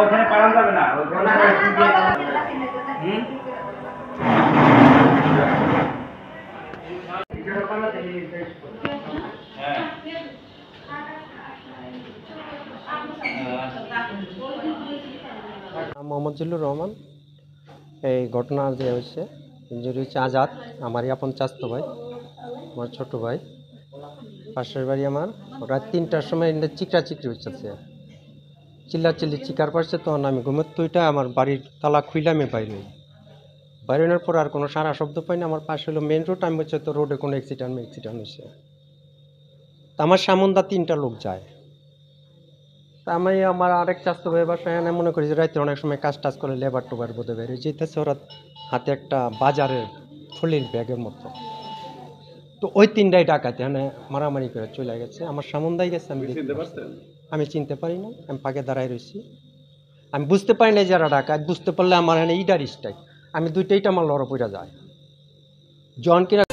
ওখানে পালান যাবে না। মোহাম্মদ জিল্লুর রহমান। এই ঘটনা যে হয়েছে ইঞ্জুরি হচ্ছে আজাদ, আমারই আপন চাচতো ভাই, আমার ছোট ভাই। পাশের বাড়ি আমার। রাত 3টার সময় চিকরি হচ্ছে, চিল্লাচিল্লি চিকার পারছে। তখন আমি ঘুমের তুইটা আমার বাড়ির তালা খুইলে আমি বাইরের পর আর কোনো সারা শব্দ পাই না। আমার পাশে হলো মেন রোড, আমি বলছি তো রোডে কোনো অ্যাক্সিডেন্ট হয়েছে। আমার সামন্দা 3টা লোক যায়। তা আমি আমার আরেক চাস্তো ভাই বাসায় এনে মনে করি যে রাত্রে অনেক সময় কাজ টাজ করে লেবার টোবার বোধে বেরিয়ে যেতেছে। ওরা হাতে একটা বাজারের থলির ব্যাগের মতো, তো ওই 3টাই ডাকাতে মারামারি করে চলে গেছে। আমার সামন্দাই গেছে, আমি চিনতে পারি না। আমি পাকে দাঁড়ায় রয়েছি, আমি বুঝতে পারি না যারা ডাকাত। বুঝতে পারলে আমার ইডার স্টাইল, আমি 2টা ইট আমার লড়া পড়া যায় জন কিনা